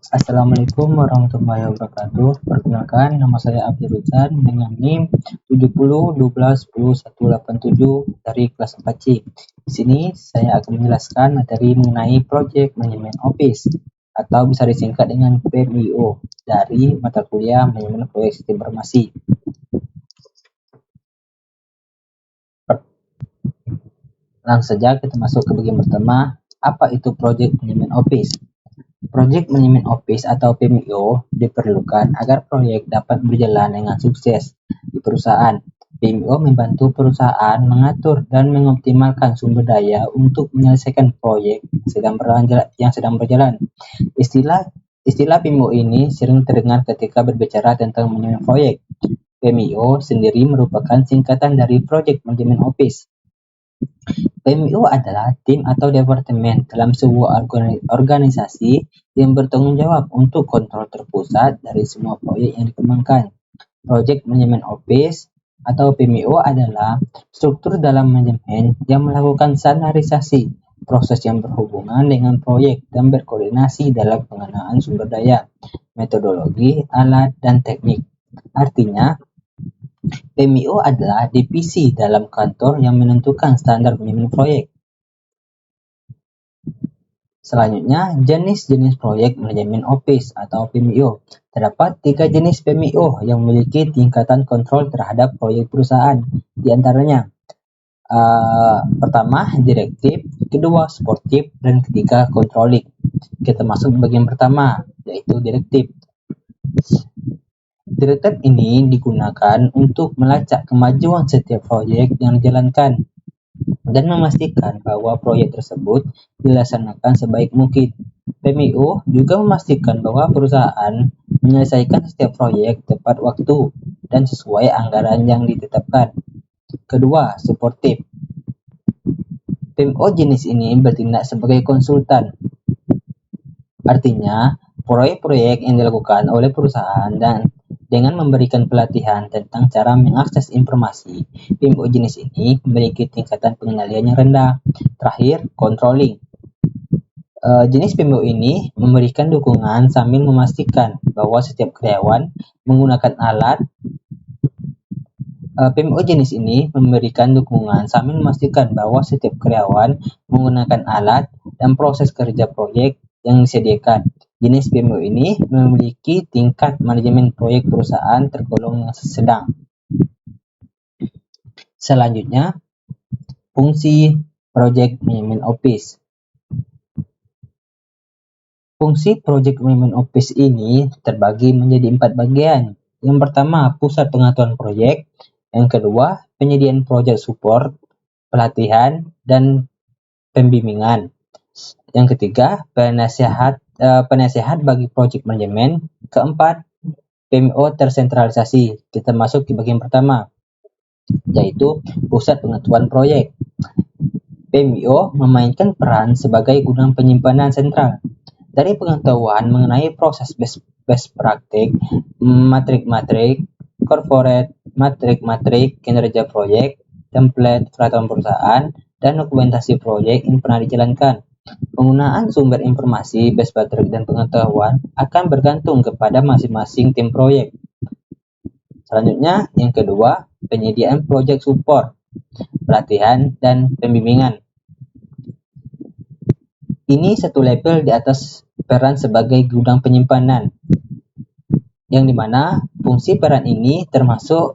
Assalamualaikum warahmatullahi wabarakatuh. Perkenalkan, nama saya Abdi Ruzan dengan NIM 7012101187 dari kelas 4C. Di sini saya akan menjelaskan materi mengenai Project Management Office atau bisa disingkat dengan PMIO dari mata kuliah Manajemen Proyek Sistem Informasi. Langsung saja kita masuk ke bagian pertama, apa itu Project Management Office? Project Management Office atau PMO diperlukan agar proyek dapat berjalan dengan sukses di perusahaan. PMO membantu perusahaan mengatur dan mengoptimalkan sumber daya untuk menyelesaikan proyek yang sedang berjalan. Istilah PMO ini sering terdengar ketika berbicara tentang manajemen proyek. PMO sendiri merupakan singkatan dari Project Management Office. PMO adalah tim atau departemen dalam sebuah organisasi yang bertanggung jawab untuk kontrol terpusat dari semua proyek yang dikembangkan. Project Management Office atau PMO adalah struktur dalam manajemen yang melakukan standarisasi proses yang berhubungan dengan proyek dan berkoordinasi dalam pengenalan sumber daya, metodologi, alat, dan teknik. Artinya, PMO adalah divisi dalam kantor yang menentukan standar manajemen proyek. Selanjutnya, jenis-jenis proyek manajemen office atau PMO. Terdapat 3 jenis PMO yang memiliki tingkatan kontrol terhadap proyek perusahaan. Di antaranya, pertama, direktif, kedua, sportif, dan ketiga, controlling. Kita masuk ke bagian pertama, yaitu direktif. Direktif ini digunakan untuk melacak kemajuan setiap proyek yang dijalankan dan memastikan bahwa proyek tersebut dilaksanakan sebaik mungkin. PMO juga memastikan bahwa perusahaan menyelesaikan setiap proyek tepat waktu dan sesuai anggaran yang ditetapkan. Kedua, suportif. PMO jenis ini bertindak sebagai konsultan. Artinya, proyek-proyek yang dilakukan oleh perusahaan dan dengan memberikan pelatihan tentang cara mengakses informasi, PMO jenis ini memiliki tingkatan pengendalian yang rendah. Terakhir, controlling. Jenis PMO ini memberikan dukungan sambil memastikan bahwa setiap karyawan menggunakan alat. PMO jenis ini memberikan dukungan sambil memastikan bahwa setiap karyawan menggunakan alat dan proses kerja proyek yang disediakan. Jenis PMO ini memiliki tingkat manajemen proyek perusahaan tergolong yang sedang. Selanjutnya, fungsi Project Management Office. Fungsi Project Management Office ini terbagi menjadi 4 bagian. Yang pertama, pusat pengaturan proyek. Yang kedua, penyediaan proyek support, pelatihan, dan pembimbingan. Yang ketiga, penasehat bagi project manajemen. Keempat, PMO tersentralisasi. Kita masuk di bagian pertama, yaitu pusat pengaturan proyek. PMO memainkan peran sebagai gudang penyimpanan sentral dari pengetahuan mengenai proses best praktik, matrik-matrik corporate, matrik-matrik kinerja proyek, template peraturan perusahaan, dan dokumentasi proyek yang pernah dijalankan. Penggunaan sumber informasi, best practice, dan pengetahuan akan bergantung kepada masing-masing tim proyek. Selanjutnya, yang kedua, penyediaan project support, pelatihan, dan pembimbingan. Ini satu level di atas peran sebagai gudang penyimpanan, yang dimana fungsi peran ini termasuk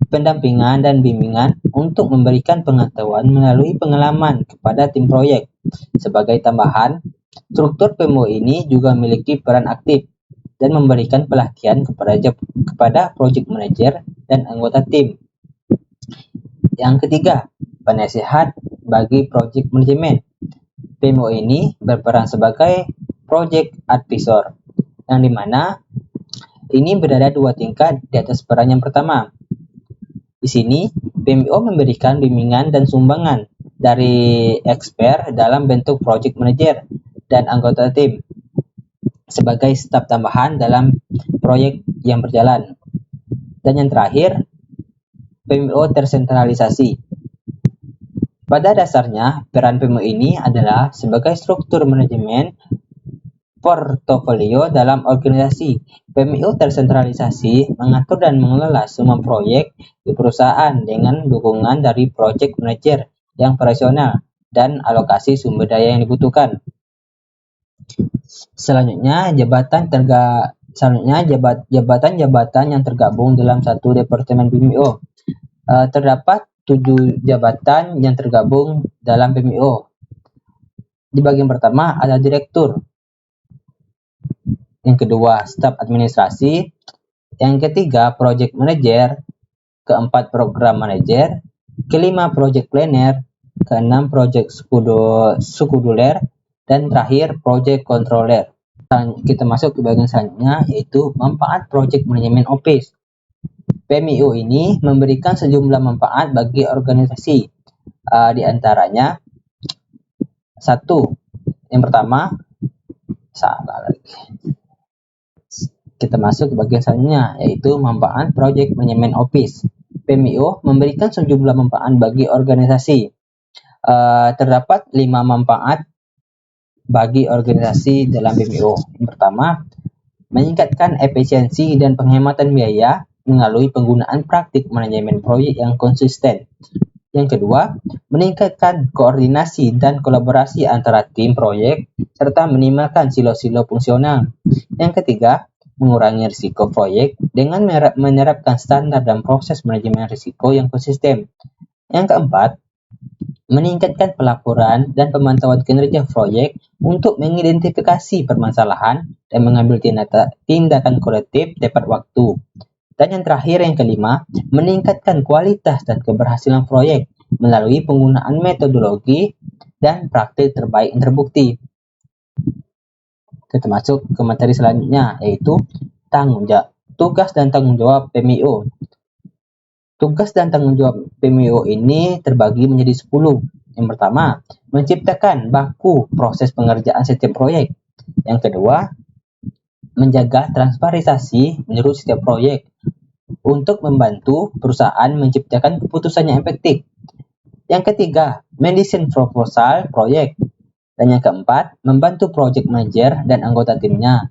pendampingan dan bimbingan untuk memberikan pengetahuan melalui pengalaman kepada tim proyek. Sebagai tambahan, struktur PMO ini juga memiliki peran aktif dan memberikan pelatihan kepada project manager dan anggota tim. Yang ketiga, penasehat bagi project manajemen. PMO ini berperan sebagai project advisor, yang dimana ini berada 2 tingkat di atas peran yang pertama. Di sini, PMO memberikan bimbingan dan sumbangan dari expert dalam bentuk project manager dan anggota tim sebagai staf tambahan dalam proyek yang berjalan. Dan yang terakhir, PMO tersentralisasi. Pada dasarnya, peran PMO ini adalah sebagai struktur manajemen portofolio dalam organisasi. PMIO tersentralisasi mengatur dan mengelola semua proyek di perusahaan dengan dukungan dari project manager yang operasional dan alokasi sumber daya yang dibutuhkan. Selanjutnya, jabatan-jabatan yang tergabung dalam satu departemen PMIO. Terdapat 7 jabatan yang tergabung dalam PMIO. Di bagian pertama ada direktur, yang kedua staf administrasi, yang ketiga project manager, keempat program manager, kelima project planner, keenam project sekuduler, dan terakhir project controller. Kita masuk ke bagian selanjutnya, yaitu manfaat project manajemen office. PMIO ini memberikan sejumlah manfaat bagi organisasi. Di antaranya, yang pertama, kita masuk ke bagian selanjutnya, yaitu manfaat project manajemen office. PMIO memberikan sejumlah manfaat bagi organisasi. Terdapat 5 manfaat bagi organisasi dalam PMIO. Yang pertama, meningkatkan efisiensi dan penghematan biaya melalui penggunaan praktik manajemen proyek yang konsisten. Yang kedua, meningkatkan koordinasi dan kolaborasi antara tim proyek serta minimalkan silo-silo fungsional. Yang ketiga, mengurangi risiko proyek dengan menerapkan standar dan proses manajemen risiko yang konsisten. Yang keempat, meningkatkan pelaporan dan pemantauan kinerja proyek untuk mengidentifikasi permasalahan dan mengambil tindakan korektif tepat waktu. Dan yang terakhir, yang kelima, meningkatkan kualitas dan keberhasilan proyek melalui penggunaan metodologi dan praktik terbaik yang terbukti. Kita masuk ke materi selanjutnya, yaitu tugas dan tanggung jawab PMIO. Tugas dan tanggung jawab PMIO ini terbagi menjadi 10. Yang pertama, menciptakan baku proses pengerjaan setiap proyek. Yang kedua, menjaga transparansi menurut setiap proyek untuk membantu perusahaan menciptakan keputusan yang efektif. Yang ketiga, mendesain proposal proyek. Dan yang keempat, membantu project manager dan anggota timnya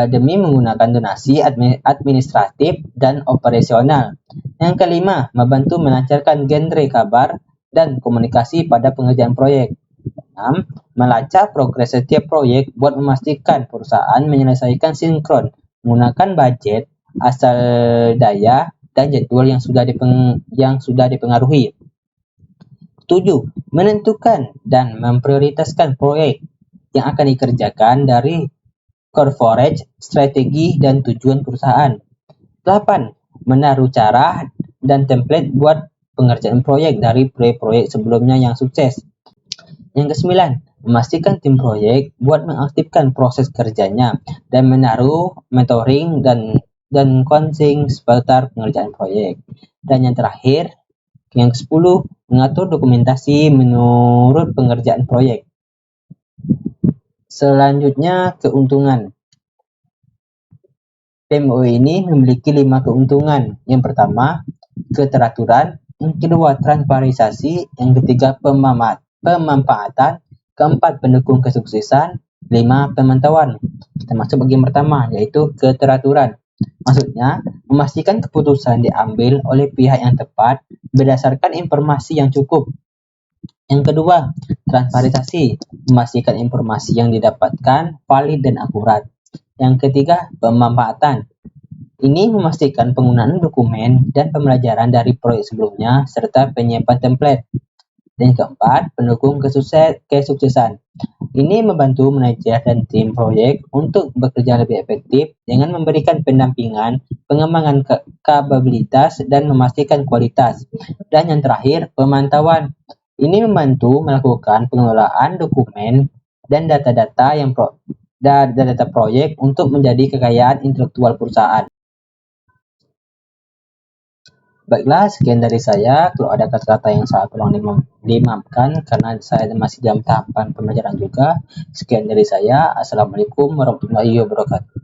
demi menggunakan donasi administratif dan operasional. Yang kelima, membantu melancarkan genre kabar dan komunikasi pada pengerjaan proyek. 6. Melacak progres setiap proyek buat memastikan perusahaan menyelesaikan sinkron menggunakan budget, asal daya, dan jadwal yang sudah dipengaruhi. 7. Menentukan dan memprioritaskan proyek yang akan dikerjakan dari corporate, strategi, dan tujuan perusahaan. 8. Menaruh cara dan template buat pengerjaan proyek dari proyek sebelumnya yang sukses. Yang kesembilan, memastikan tim proyek buat mengaktifkan proses kerjanya dan menaruh mentoring dan coaching seputar pengerjaan proyek. Dan yang terakhir, yang ke-10, mengatur dokumentasi menurut pengerjaan proyek. Selanjutnya, keuntungan. PMIO ini memiliki 5 keuntungan. Yang pertama, keteraturan. Yang kedua, transparansi. Yang ketiga, pemanfaatan. Keempat, pendukung kesuksesan. 5, pemantauan. Kita masuk bagian pertama, yaitu keteraturan. Maksudnya, memastikan keputusan diambil oleh pihak yang tepat berdasarkan informasi yang cukup. Yang kedua, transparansi. Memastikan informasi yang didapatkan valid dan akurat. Yang ketiga, pemanfaatan. Ini memastikan penggunaan dokumen dan pembelajaran dari proyek sebelumnya serta penyiapan template. Dan yang keempat, pendukung kesuksesan. Ini membantu manajer dan tim proyek untuk bekerja lebih efektif dengan memberikan pendampingan, pengembangan kapabilitas, dan memastikan kualitas. Dan yang terakhir, pemantauan. Ini membantu melakukan pengelolaan dokumen dan data-data proyek untuk menjadi kekayaan intelektual perusahaan. Baiklah, sekian dari saya. Kalau ada kata-kata yang salah tolong dimaafkan karena saya masih dalam tahapan pembelajaran juga. Sekian dari saya. Assalamualaikum warahmatullahi wabarakatuh.